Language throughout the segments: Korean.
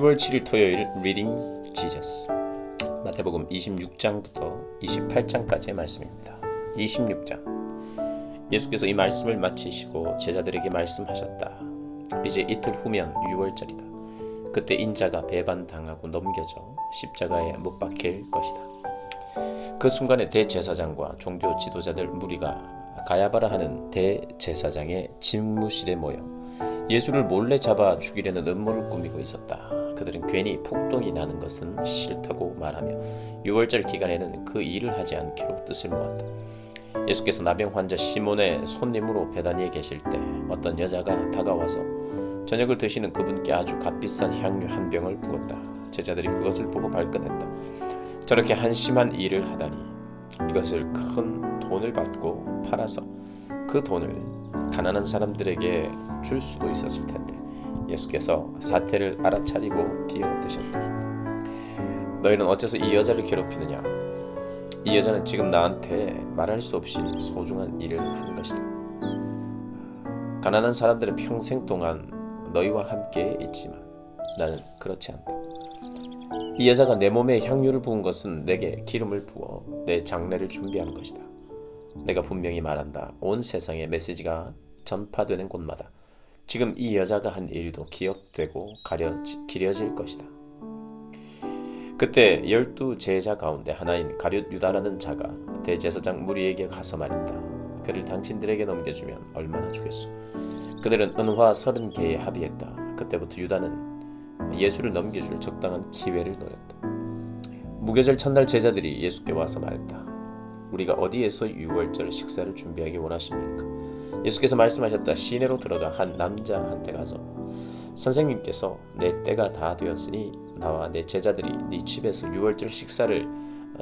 10월 7일 토요일 리딩 지저스 마태복음 26장부터 28장까지의 말씀입니다. 26장 예수께서 이 말씀을 마치시고 제자들에게 말씀하셨다. 이제 이틀 후면 유월절이다. 그때 인자가 배반당하고 넘겨져 십자가에 못 박힐 것이다. 그 순간에 대제사장과 종교 지도자들 무리가 가야바라 하는 대제사장의 집무실에 모여 예수를 몰래 잡아 죽이려는 음모를 꾸미고 있었다. 그들은 괜히 폭동이 나는 것은 싫다고 말하며 유월절 기간에는 그 일을 하지 않기로 뜻을 모았다. 예수께서 나병 환자 시몬의 손님으로 베다니에 계실 때 어떤 여자가 다가와서 저녁을 드시는 그분께 아주 값비싼 향유 한 병을 부었다. 제자들이 그것을 보고 발끈했다. 저렇게 한심한 일을 하다니 이것을 큰 돈을 받고 팔아서 그 돈을 가난한 사람들에게 줄 수도 있었을 텐데 예수께서 사태를 알아차리고 끼어드셨다. 너희는 어째서 이 여자를 괴롭히느냐? 이 여자는 지금 나한테 말할 수 없이 소중한 일을 한 것이다. 가난한 사람들은 평생 동안 너희와 함께 있지만 나는 그렇지 않다. 이 여자가 내 몸에 향유를 부은 것은 내게 기름을 부어 내 장례를 준비하는 것이다. 내가 분명히 말한다. 온 세상에 메시지가 전파되는 곳마다 지금 이 여자가 한 일도 기억되고 기려질 것이다. 그때 12 제자 가운데 하나인 가룟 유다라는 자가 대제사장 무리에게 가서 말했다. 그를 당신들에게 넘겨주면 얼마나 주겠소? 그들은 은화 30개에 합의했다. 그때부터 유다는 예수를 넘겨줄 적당한 기회를 노렸다. 무교절 첫날 제자들이 예수께 와서 말했다. 우리가 어디에서 유월절 식사를 준비하기 원하십니까? 예수께서 말씀하셨다. 시내로 들어가 한 남자한테 가서 선생님께서 내 때가 다 되었으니 나와 내 제자들이 네 집에서 유월절 식사를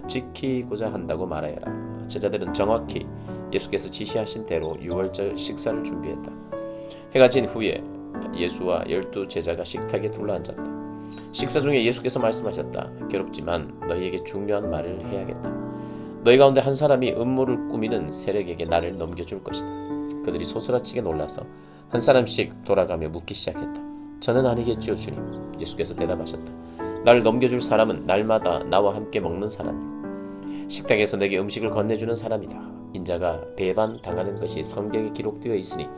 지키고자 한다고 말하여라. 제자들은 정확히 예수께서 지시하신 대로 유월절 식사를 준비했다. 해가 진 후에 예수와 12 제자가 식탁에 둘러앉았다. 식사 중에 예수께서 말씀하셨다. 괴롭지만 너희에게 중요한 말을 해야겠다. 너희 가운데 한 사람이 음모를 꾸미는 세력에게 나를 넘겨줄 것이다. 그들이 소스라치게 놀라서 한 사람씩 돌아가며 묻기 시작했다. 저는 아니겠지요 주님. 예수께서 대답하셨다. 나를 넘겨줄 사람은 날마다 나와 함께 먹는 사람이고 식탁에서 내게 음식을 건네주는 사람이다. 인자가 배반당하는 것이 성경에 기록되어 있으니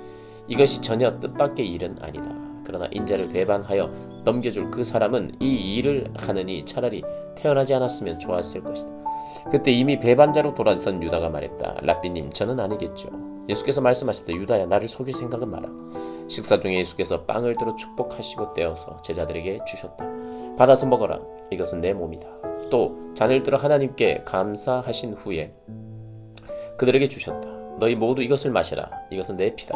이것이 전혀 뜻밖의 일은 아니다. 그러나 인자를 배반하여 넘겨줄 그 사람은 이 일을 하느니 차라리 태어나지 않았으면 좋았을 것이다. 그때 이미 배반자로 돌아선 유다가 말했다. 랍비님, 저는 아니겠죠. 예수께서 말씀하셨다. 유다야, 나를 속일 생각은 마라. 식사 중에 예수께서 빵을 들어 축복하시고 떼어서 제자들에게 주셨다. 받아서 먹어라. 이것은 내 몸이다. 또 잔을 들어 하나님께 감사하신 후에 그들에게 주셨다. 너희 모두 이것을 마시라. 이것은 내 피다.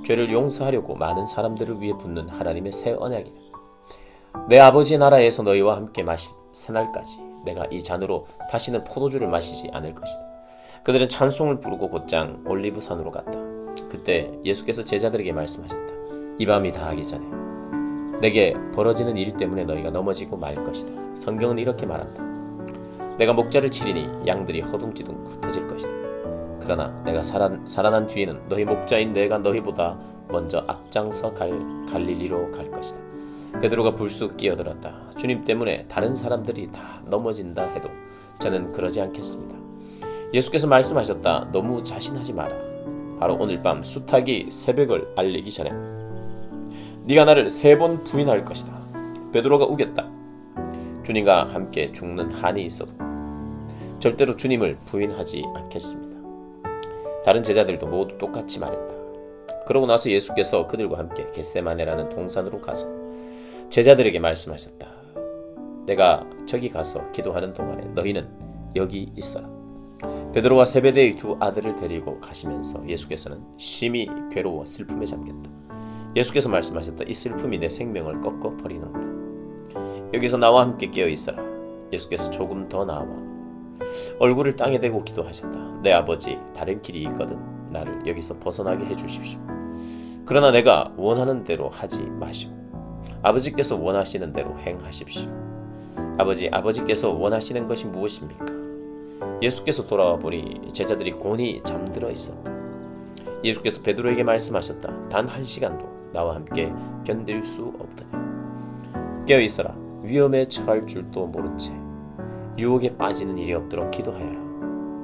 죄를 용서하려고 많은 사람들을 위해 붓는 하나님의 새 언약이다. 내 아버지 나라에서 너희와 함께 마실 새날까지 내가 이 잔으로 다시는 포도주를 마시지 않을 것이다. 그들은 찬송을 부르고 곧장 올리브산으로 갔다. 그때 예수께서 제자들에게 말씀하셨다. 이 밤이 다하기 전에 내게 벌어지는 일 때문에 너희가 넘어지고 말 것이다. 성경은 이렇게 말한다. 내가 목자를 치리니 양들이 허둥지둥 흩어질 것이다. 그러나 내가 살아난 뒤에는 너희 목자인 내가 너희보다 먼저 앞장서 갈릴리로 갈 것이다. 베드로가 불쑥 끼어들었다. 주님 때문에 다른 사람들이 다 넘어진다 해도 저는 그러지 않겠습니다. 예수께서 말씀하셨다. 너무 자신하지 마라. 바로 오늘 밤 수탉이 새벽을 알리기 전에 네가 나를 3번 부인할 것이다. 베드로가 우겼다. 주님과 함께 죽는 한이 있어도 절대로 주님을 부인하지 않겠습니다. 다른 제자들도 모두 똑같이 말했다. 그러고 나서 예수께서 그들과 함께 겟세마네라는 동산으로 가서 제자들에게 말씀하셨다. 내가 저기 가서 기도하는 동안에 너희는 여기 있어라. 베드로와 세베대의 2 아들을 데리고 가시면서 예수께서는 심히 괴로워 슬픔에 잠겼다. 예수께서 말씀하셨다. 이 슬픔이 내 생명을 꺾어 버리는구나. 여기서 나와 함께 깨어 있어라. 예수께서 조금 더 나와 얼굴을 땅에 대고 기도하셨다. 내 아버지, 다른 길이 있거든 나를 여기서 벗어나게 해주십시오. 그러나 내가 원하는 대로 하지 마시고 아버지께서 원하시는 대로 행하십시오. 아버지께서 원하시는 것이 무엇입니까? 예수께서 돌아와 보니 제자들이 곤히 잠들어 있었다. 예수께서 베드로에게 말씀하셨다. 단 1시간도 나와 함께 견딜 수 없더니 깨어 있어라. 위험에 처할 줄도 모른 채 유혹에 빠지는 일이 없도록 기도하여라.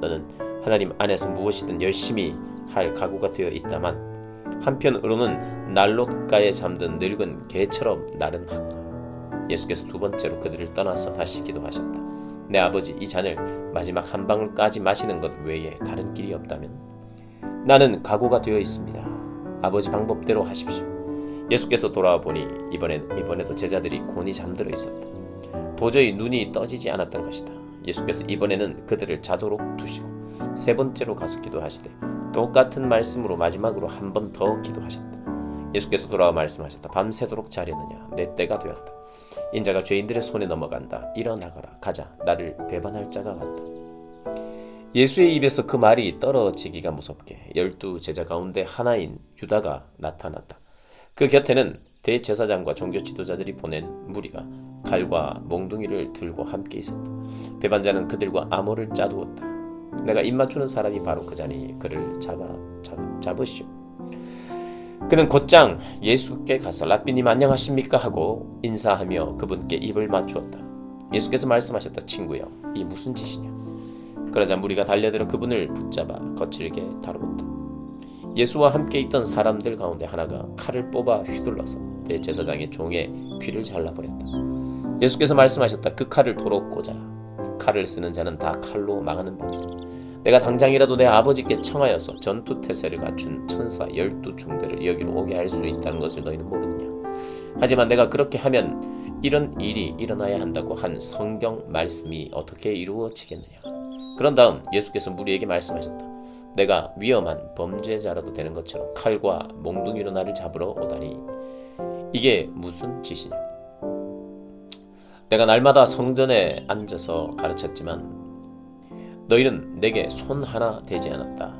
너는 하나님 안에서 무엇이든 열심히 할 각오가 되어 있다만 한편으로는 난로가에 잠든 늙은 개처럼 나른하구나. 예수께서 두 번째로 그들을 떠나서 다시 기도하셨다. 내 아버지, 이 잔을 마지막 한 방울까지 마시는 것 외에 다른 길이 없다면 나는 각오가 되어 있습니다. 아버지 방법대로 하십시오. 예수께서 돌아와 보니 이번에도 제자들이 곤히 잠들어 있었다. 도저히 눈이 떠지지 않았던 것이다. 예수께서 이번에는 그들을 자도록 두시고 세 번째로 가서 기도하시되 똑같은 말씀으로 마지막으로 한 번 더 기도하셨다. 예수께서 돌아와 말씀하셨다. 밤새도록 자려느냐? 내 때가 되었다. 인자가 죄인들의 손에 넘어간다. 일어나거라. 가자. 나를 배반할 자가 왔다. 예수의 입에서 그 말이 떨어지기가 무섭게 12 제자 가운데 하나인 유다가 나타났다. 그 곁에는 대제사장과 종교 지도자들이 보낸 무리가 칼과 몽둥이를 들고 함께 있었다. 배반자는 그들과 암호를 짜두었다. 내가 입맞추는 사람이 바로 그자니 그를 잡으시오. 그는 곧장 예수께 가서 랍비님 안녕하십니까 하고 인사하며 그분께 입을 맞추었다. 예수께서 말씀하셨다. 친구여, 이 무슨 짓이냐? 그러자 무리가 달려들어 그분을 붙잡아 거칠게 다루었다. 예수와 함께 있던 사람들 가운데 하나가 칼을 뽑아 휘둘러서 대제사장의 종의 귀를 잘라버렸다. 예수께서 말씀하셨다. 그 칼을 도로 꽂아라. 칼을 쓰는 자는 다 칼로 망하는 법이다. 내가 당장이라도 내 아버지께 청하여서 전투태세를 갖춘 천사 12중대를 여기로 오게 할 수 있다는 것을 너희는 모르느냐? 하지만 내가 그렇게 하면 이런 일이 일어나야 한다고 한 성경 말씀이 어떻게 이루어지겠느냐? 그런 다음 예수께서 무리에게 말씀하셨다. 내가 위험한 범죄자라도 되는 것처럼 칼과 몽둥이로 나를 잡으러 오다니 이게 무슨 짓이냐? 내가 날마다 성전에 앉아서 가르쳤지만 너희는 내게 손 하나 대지 않았다.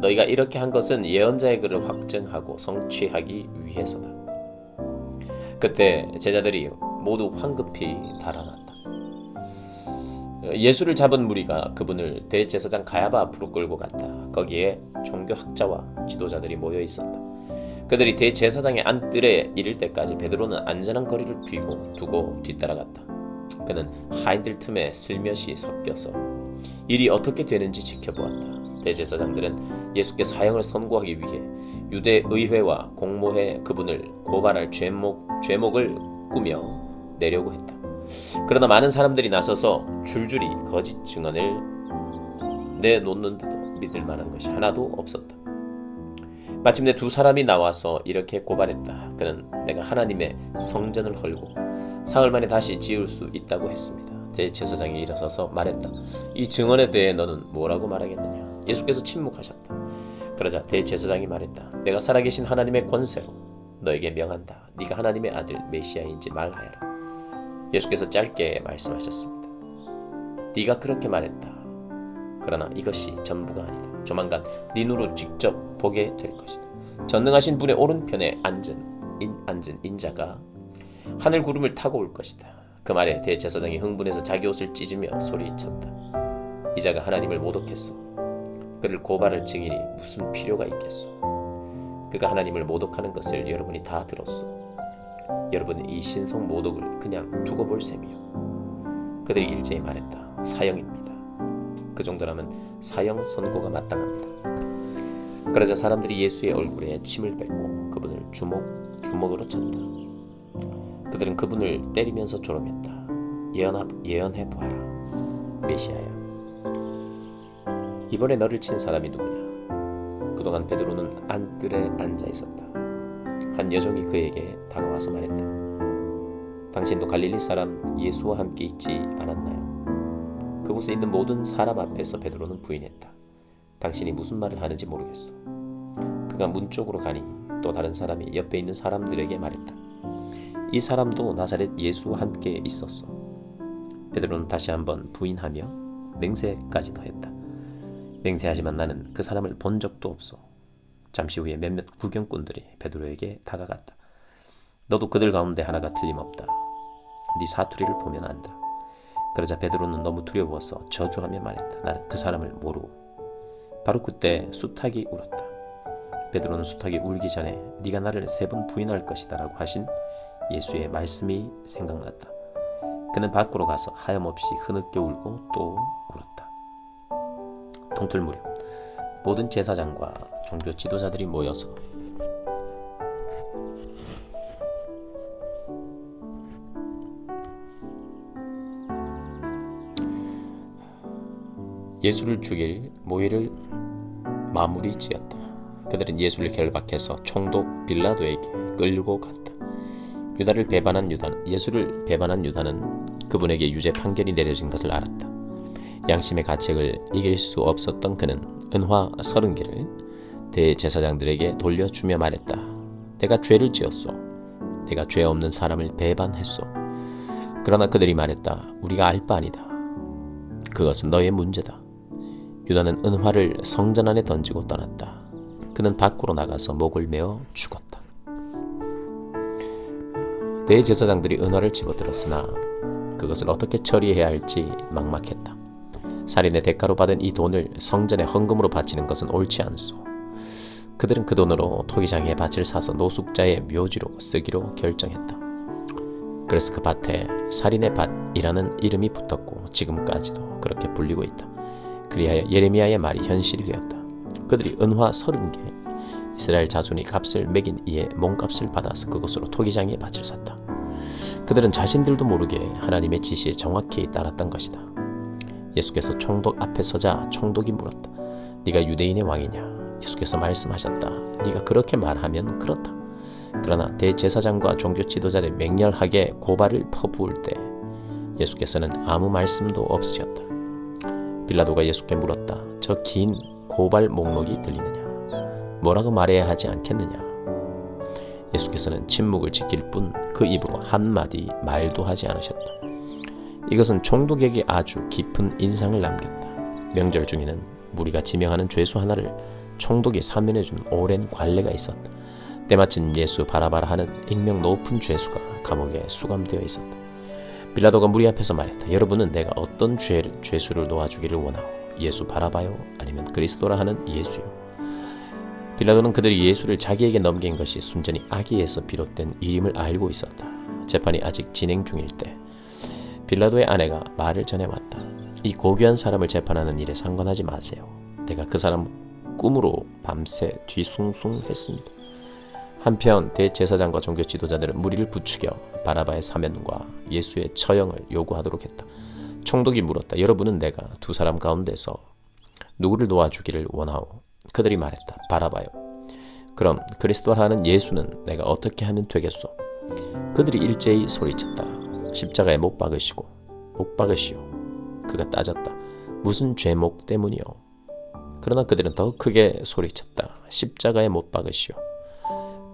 너희가 이렇게 한 것은 예언자의 글을 확증하고 성취하기 위해서다. 그때 제자들이 모두 황급히 달아났다. 예수를 잡은 무리가 그분을 대제사장 가야바 앞으로 끌고 갔다. 거기에 종교학자와 지도자들이 모여 있었다. 그들이 대제사장의 안뜰에 이를 때까지 베드로는 안전한 거리를 두고 뒤따라갔다. 그는 하인들 틈에 슬며시 섞여서 일이 어떻게 되는지 지켜보았다. 대제사장들은 예수께 사형을 선고하기 위해 유대 의회와 공모해 그분을 고발할 죄목을 꾸며 내려고 했다. 그러나 많은 사람들이 나서서 줄줄이 거짓 증언을 내놓는데도 믿을 만한 것이 하나도 없었다. 마침내 두 사람이 나와서 이렇게 고발했다. 그는 내가 하나님의 성전을 헐고 사흘 만에 다시 지을 수 있다고 했습니다. 대제사장이 일어서서 말했다. 이 증언에 대해 너는 뭐라고 말하겠느냐? 예수께서 침묵하셨다. 그러자 대제사장이 말했다. 내가 살아계신 하나님의 권세로 너에게 명한다. 네가 하나님의 아들 메시아인지 말하여라. 예수께서 짧게 말씀하셨습니다. 네가 그렇게 말했다. 그러나 이것이 전부가 아니다. 조만간 네 눈으로 직접 보게 될 것이다. 전능하신 분의 오른편에 앉은 인자가 하늘 구름을 타고 올 것이다. 그 말에 대제사장이 흥분해서 자기 옷을 찢으며 소리쳤다. 이 자가 하나님을 모독했어. 그를 고발할 증인이 무슨 필요가 있겠소. 그가 하나님을 모독하는 것을 여러분이 다 들었소. 여러분은 이 신성 모독을 그냥 두고 볼 셈이요. 그들이 일제히 말했다. 사형입니다. 그 정도라면 사형 선고가 마땅합니다. 그러자 사람들이 예수의 얼굴에 침을 뱉고 그분을 주먹으로 쳤다. 그들은 그분을 때리면서 조롱했다. 예언해 보아라. 메시아야. 이번에 너를 친 사람이 누구냐? 그동안 베드로는 안뜰에 앉아 있었다. 한 여종이 그에게 다가와서 말했다. 당신도 갈릴리 사람 예수와 함께 있지 않았나요? 그곳에 있는 모든 사람 앞에서 베드로는 부인했다. 당신이 무슨 말을 하는지 모르겠어. 그가 문 쪽으로 가니 또 다른 사람이 옆에 있는 사람들에게 말했다. 이 사람도 나사렛 예수와 함께 있었어. 베드로는 다시 한번 부인하며 맹세까지 더했다. 맹세하지만 나는 그 사람을 본 적도 없어. 잠시 후에 몇몇 구경꾼들이 베드로에게 다가갔다. 너도 그들 가운데 하나가 틀림없다. 네 사투리를 보면 안다. 그러자 베드로는 너무 두려워서 저주하며 말했다. 나는 그 사람을 모르고. 바로 그때 수탉이 울었다. 베드로는 수탉이 울기 전에 네가 나를 3번 부인할 것이다 라고 하신 예수의 말씀이 생각났다. 그는 밖으로 가서 하염없이 흐느껴 울고 또 울었다. 동틀 무렵 모든 제사장과 종교 지도자들이 모여서 예수를 죽일 모의를 마무리 지었다. 그들은 예수를 결박해서 총독 빌라도에게 끌고 갔다. 예수를 배반한 유다는 그분에게 유죄 판결이 내려진 것을 알았다. 양심의 가책을 이길 수 없었던 그는 은화 30개를 대제사장들에게 돌려주며 말했다. 내가 죄를 지었소. 내가 죄 없는 사람을 배반했소. 그러나 그들이 말했다. 우리가 알 바 아니다. 그것은 너의 문제다. 유다는 은화를 성전 안에 던지고 떠났다. 그는 밖으로 나가서 목을 메어 죽었다. 대제사장들이 은화를 집어들었으나 그것을 어떻게 처리해야 할지 막막했다. 살인의 대가로 받은 이 돈을 성전에 헌금으로 바치는 것은 옳지 않소. 그들은 그 돈으로 토기장의 밭을 사서 노숙자의 묘지로 쓰기로 결정했다. 그래서 그 밭에 살인의 밭이라는 이름이 붙었고 지금까지도 그렇게 불리고 있다. 그리하여 예레미야의 말이 현실이 되었다. 그들이 은화 30개, 이스라엘 자손이 값을 매긴 이에 몸값을 받아서 그것으로 토기장의 밭을 샀다. 그들은 자신들도 모르게 하나님의 지시에 정확히 따랐던 것이다. 예수께서 총독 앞에 서자 총독이 물었다. 네가 유대인의 왕이냐? 예수께서 말씀하셨다. 네가 그렇게 말하면 그렇다. 그러나 대제사장과 종교 지도자들이 맹렬하게 고발을 퍼부을 때 예수께서는 아무 말씀도 없으셨다. 빌라도가 예수께 물었다. 저 긴 고발 목록이 들리느냐? 뭐라고 말해야 하지 않겠느냐? 예수께서는 침묵을 지킬 뿐 그 입으로 한마디 말도 하지 않으셨다. 이것은 총독에게 아주 깊은 인상을 남겼다. 명절 중에는 무리가 지명하는 죄수 하나를 총독이 사면해준 오랜 관례가 있었다. 때마침 예수 바라바라 하는 익명 높은 죄수가 감옥에 수감되어 있었다. 빌라도가 무리 앞에서 말했다. 여러분은 내가 어떤 죄수를 놓아주기를 원하오? 예수 바라바요? 아니면 그리스도라 하는 예수요? 빌라도는 그들이 예수를 자기에게 넘긴 것이 순전히 악의에서 비롯된 일임을 알고 있었다. 재판이 아직 진행 중일 때 빌라도의 아내가 말을 전해왔다. 이 고귀한 사람을 재판하는 일에 상관하지 마세요. 내가 그 사람 꿈으로 밤새 뒤숭숭했습니다. 한편 대제사장과 종교 지도자들은 무리를 부추겨 바라바의 사면과 예수의 처형을 요구하도록 했다. 총독이 물었다. 여러분은 내가 두 사람 가운데서 누구를 놓아주기를 원하오? 그들이 말했다. 바라바요. 그럼 그리스도라 하는 예수는 내가 어떻게 하면 되겠소? 그들이 일제히 소리쳤다. 십자가에 못 박으시오. 그가 따졌다. 무슨 죄목 때문이요? 그러나 그들은 더 크게 소리쳤다. 십자가에 못 박으시오.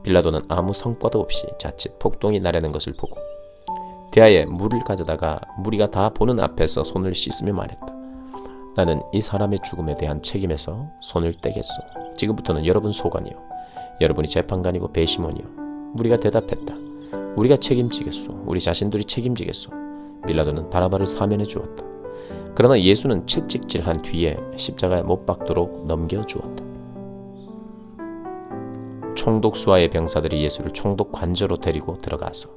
빌라도는 아무 성과도 없이 자칫 폭동이 나려는 것을 보고 대야에 물을 가져다가 무리가 다 보는 앞에서 손을 씻으며 말했다. 나는 이 사람의 죽음에 대한 책임에서 손을 떼겠소. 지금부터는 여러분 소관이요. 여러분이 재판관이고 배심원이요. 무리가 대답했다. 우리가 책임지겠소. 우리 자신들이 책임지겠소. 빌라도는 바라바를 사면해 주었다. 그러나 예수는 채찍질한 뒤에 십자가에 못 박도록 넘겨주었다. 총독 수하의 병사들이 예수를 총독 관저로 데리고 들어가서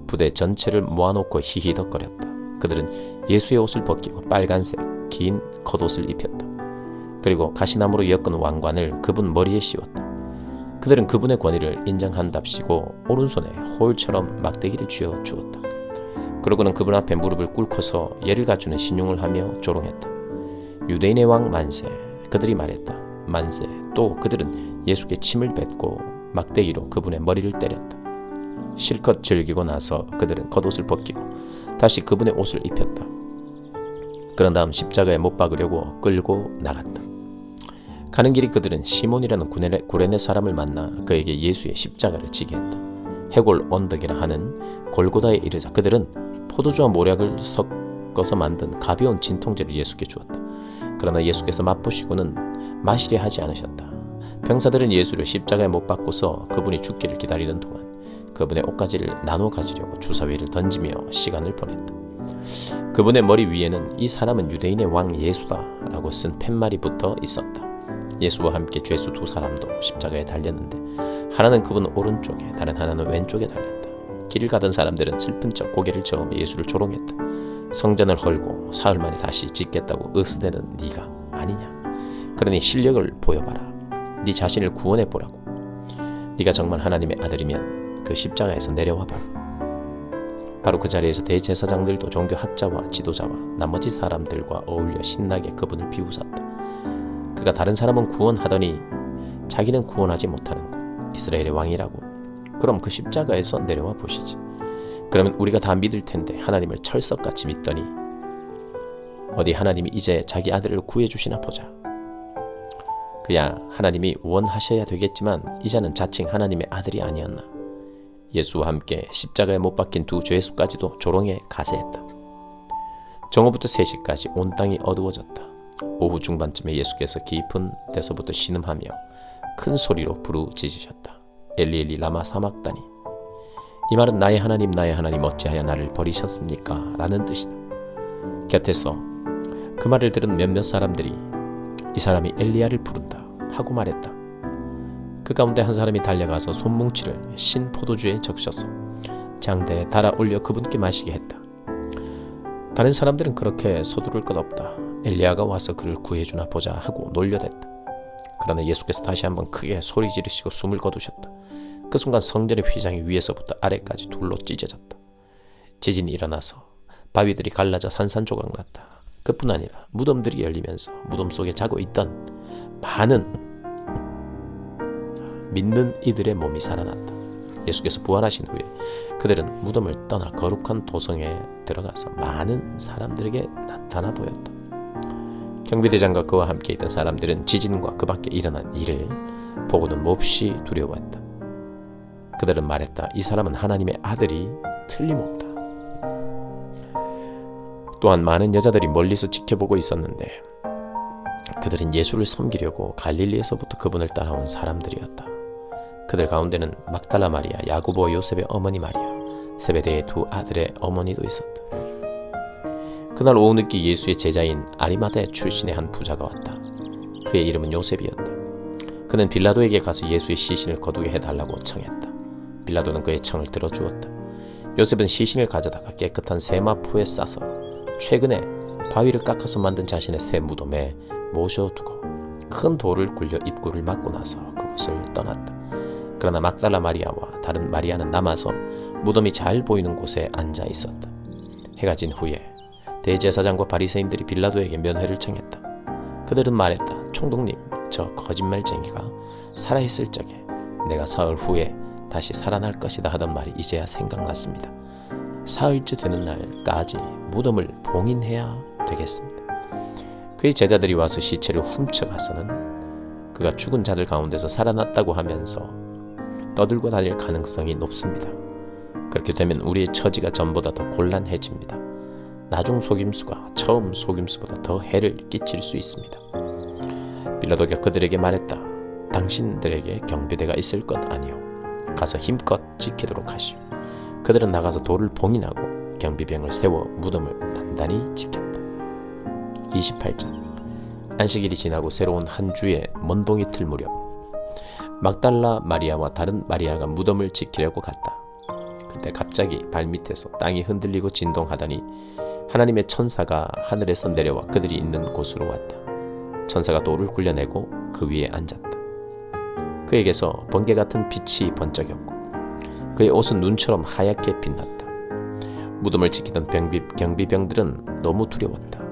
부대 전체를 모아놓고 히히덕거렸다. 그들은 예수의 옷을 벗기고 빨간색 긴 겉옷을 입혔다. 그리고 가시나무로 엮은 왕관을 그분 머리에 씌웠다. 그들은 그분의 권위를 인정한답시고 오른손에 홀처럼 막대기를 쥐어 주었다. 그러고는 그분 앞에 무릎을 꿇고서 예를 갖추는 신용을 하며 조롱했다. 유대인의 왕 만세. 그들이 말했다. 만세. 또 그들은 예수께 침을 뱉고 막대기로 그분의 머리를 때렸다. 실컷 즐기고 나서 그들은 겉옷을 벗기고 다시 그분의 옷을 입혔다. 그런 다음 십자가에 못 박으려고 끌고 나갔다. 가는 길이 그들은 시몬이라는 구레네 사람을 만나 그에게 예수의 십자가를 지게 했다. 해골 언덕이라 하는 골고다에 이르자 그들은 포도주와 모략을 섞어서 만든 가벼운 진통제를 예수께 주었다. 그러나 예수께서 맛보시고는 마시려 하지 않으셨다. 병사들은 예수를 십자가에 못 박고서 그분이 죽기를 기다리는 동안 그분의 옷가지를 나눠 가지려고 주사위를 던지며 시간을 보냈다. 그분의 머리 위에는 이 사람은 유대인의 왕 예수다 라고 쓴 팻말이 붙어 있었다. 예수와 함께 죄수 두 사람도 십자가에 달렸는데 하나는 그분 오른쪽에 다른 하나는 왼쪽에 달렸다. 길을 가던 사람들은 슬픈 척 고개를 저으며 예수를 조롱했다. 성전을 헐고 사흘 만에 다시 짓겠다고 으스대는 네가 아니냐. 그러니 실력을 보여봐라. 네 자신을 구원해 보라고. 네가 정말 하나님의 아들이면 그 십자가에서 내려와 봐라. 바로 그 자리에서 대제사장들도 종교학자와 지도자와 나머지 사람들과 어울려 신나게 그분을 비웃었다. 그가 다른 사람은 구원하더니 자기는 구원하지 못하는군. 이스라엘의 왕이라고. 그럼 그 십자가에서 내려와 보시지. 그러면 우리가 다 믿을 텐데 하나님을 철석같이 믿더니 어디 하나님이 이제 자기 아들을 구해주시나 보자. 그야 하나님이 원하셔야 되겠지만 이자는 자칭 하나님의 아들이 아니었나. 예수와 함께 십자가에 못 박힌 두 죄수까지도 조롱에 가세했다. 정오부터 3시까지 온 땅이 어두워졌다. 오후 중반쯤에 예수께서 깊은 데서부터 신음하며 큰 소리로 부르짖으셨다. 엘리 엘리 라마 사막다니. 이 말은 나의 하나님 어찌하여 나를 버리셨습니까? 라는 뜻이다. 곁에서 그 말을 들은 몇몇 사람들이 이 사람이 엘리야를 부른다 하고 말했다. 그 가운데 한 사람이 달려가서 손뭉치를 신 포도주에 적셔서 장대에 달아 올려 그분께 마시게 했다. 다른 사람들은 그렇게 서두를 것 없다. 엘리야가 와서 그를 구해주나 보자 하고 놀려댔다. 그러나 예수께서 다시 한번 크게 소리 지르시고 숨을 거두셨다. 그 순간 성전의 휘장이 위에서부터 아래까지 둘로 찢어졌다. 지진이 일어나서 바위들이 갈라져 산산조각 났다. 그뿐 아니라 무덤들이 열리면서 무덤 속에 자고 있던 많은 믿는 이들의 몸이 살아났다. 예수께서 부활하신 후에 그들은 무덤을 떠나 거룩한 도성에 들어가서 많은 사람들에게 나타나 보였다. 경비대장과 그와 함께 있던 사람들은 지진과 그 밖에 일어난 일을 보고는 몹시 두려워했다. 그들은 말했다. 이 사람은 하나님의 아들이 틀림없다. 또한 많은 여자들이 멀리서 지켜보고 있었는데 그들은 예수를 섬기려고 갈릴리에서부터 그분을 따라온 사람들이었다. 그들 가운데는 막달라 마리아, 야고보 요셉의 어머니 마리아, 세베대의 두 아들의 어머니도 있었다. 그날 오후 늦게 예수의 제자인 아리마대 출신의 한 부자가 왔다. 그의 이름은 요셉이었다. 그는 빌라도에게 가서 예수의 시신을 거두게 해달라고 청했다. 빌라도는 그의 청을 들어주었다. 요셉은 시신을 가져다가 깨끗한 세마포에 싸서 최근에 바위를 깎아서 만든 자신의 새 무덤에 모셔두고 큰 돌을 굴려 입구를 막고 나서 그곳을 떠났다. 그러나 막달라 마리아와 다른 마리아는 남아서 무덤이 잘 보이는 곳에 앉아 있었다. 해가 진 후에 대제사장과 바리새인들이 빌라도에게 면회를 청했다. 그들은 말했다. 총독님, 저 거짓말쟁이가 살아있을 적에 내가 사흘 후에 다시 살아날 것이다 하던 말이 이제야 생각났습니다. 사흘째 되는 날까지 무덤을 봉인해야 되겠습니다. 그의 제자들이 와서 시체를 훔쳐가서는 그가 죽은 자들 가운데서 살아났다고 하면서 떠들고 다닐 가능성이 높습니다. 그렇게 되면 우리의 처지가 전보다 더 곤란해집니다. 나중 속임수가 처음 속임수보다 더 해를 끼칠 수 있습니다. 빌라도가 그들에게 말했다. 당신들에게 경비대가 있을 것 아니오. 가서 힘껏 지키도록 하시오. 그들은 나가서 돌을 봉인하고 경비병을 세워 무덤을 단단히 지켰다. 28장. 안식일이 지나고 새로운 한 주의 먼 동이 틀 무렵 막달라 마리아와 다른 마리아가 무덤을 지키려고 갔다. 그때 갑자기 발밑에서 땅이 흔들리고 진동하더니 하나님의 천사가 하늘에서 내려와 그들이 있는 곳으로 왔다. 천사가 돌을 굴려내고 그 위에 앉았다. 그에게서 번개 같은 빛이 번쩍였고 그의 옷은 눈처럼 하얗게 빛났다. 무덤을 지키던 경비병들은 너무 두려웠다.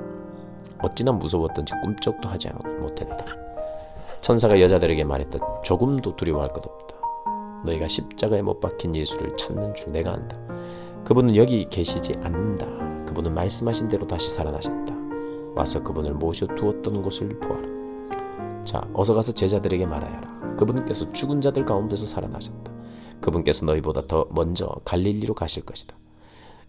어찌나 무서웠던지 꿈쩍도 하지 못했다. 천사가 여자들에게 말했다. 조금도 두려워할 것 없다. 너희가 십자가에 못 박힌 예수를 찾는 줄 내가 안다. 그분은 여기 계시지 않는다. 그분은 말씀하신 대로 다시 살아나셨다. 와서 그분을 모셔두었던 곳을 보아라. 자, 어서 가서 제자들에게 말하여라. 그분께서 죽은 자들 가운데서 살아나셨다. 그분께서 너희보다 더 먼저 갈릴리로 가실 것이다.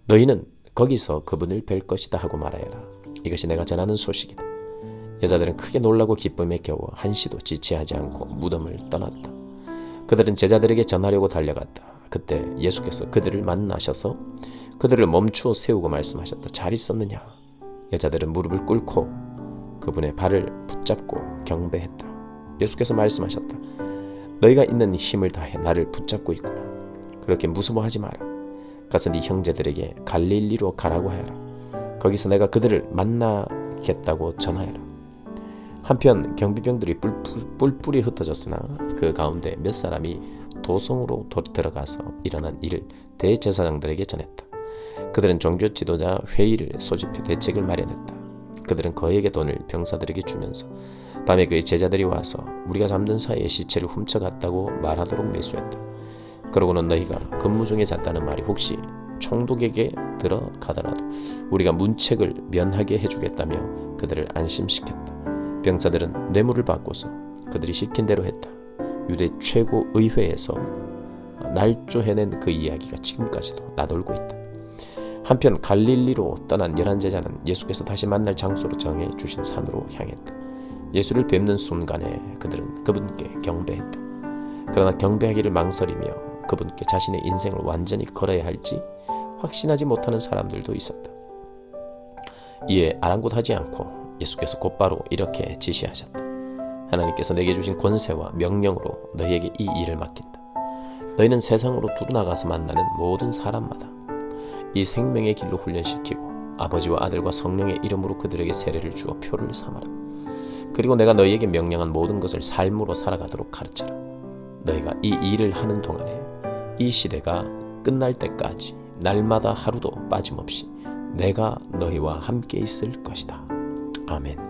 너희는 거기서 그분을 뵐 것이다 하고 말하여라. 이것이 내가 전하는 소식이다. 여자들은 크게 놀라고 기쁨에 겨워 한시도 지체하지 않고 무덤을 떠났다. 그들은 제자들에게 전하려고 달려갔다. 그때 예수께서 그들을 만나셔서 그들을 멈추어 세우고 말씀하셨다. 잘 있었느냐? 여자들은 무릎을 꿇고 그분의 발을 붙잡고 경배했다. 예수께서 말씀하셨다. 너희가 있는 힘을 다해 나를 붙잡고 있구나. 그렇게 무서워하지 마라. 가서 네 형제들에게 갈릴리로 가라고 하여라. 거기서 내가 그들을 만나겠다고 전하여라. 한편 경비병들이 뿔뿔이 흩어졌으나 그 가운데 몇 사람이 도성으로 들어가서 일어난 일을 대제사장들에게 전했다. 그들은 종교 지도자 회의를 소집해 대책을 마련했다. 그들은 그에게 돈을 병사들에게 주면서 밤에 그의 제자들이 와서 우리가 잠든 사이에 시체를 훔쳐갔다고 말하도록 매수했다. 그러고는 너희가 근무 중에 잤다는 말이 혹시 총독에게 들어가더라도 우리가 문책을 면하게 해주겠다며 그들을 안심시켰다. 병사들은 뇌물을 받고서 그들이 시킨 대로 했다. 유대 최고의회에서 날조해낸 그 이야기가 지금까지도 나돌고 있다. 한편 갈릴리로 떠난 11제자는 예수께서 다시 만날 장소로 정해 주신 산으로 향했다. 예수를 뵙는 순간에 그들은 그분께 경배했다. 그러나 경배하기를 망설이며 그분께 자신의 인생을 완전히 걸어야 할지 확신하지 못하는 사람들도 있었다. 이에 아랑곳하지 않고 예수께서 곧바로 이렇게 지시하셨다. 하나님께서 내게 주신 권세와 명령으로 너희에게 이 일을 맡긴다. 너희는 세상으로 두루 나가서 만나는 모든 사람마다 이 생명의 길로 훈련시키고 아버지와 아들과 성령의 이름으로 그들에게 세례를 주어 표를 삼아라. 그리고 내가 너희에게 명령한 모든 것을 삶으로 살아가도록 가르쳐라. 너희가 이 일을 하는 동안에 이 시대가 끝날 때까지 날마다 하루도 빠짐없이 내가 너희와 함께 있을 것이다. 아멘.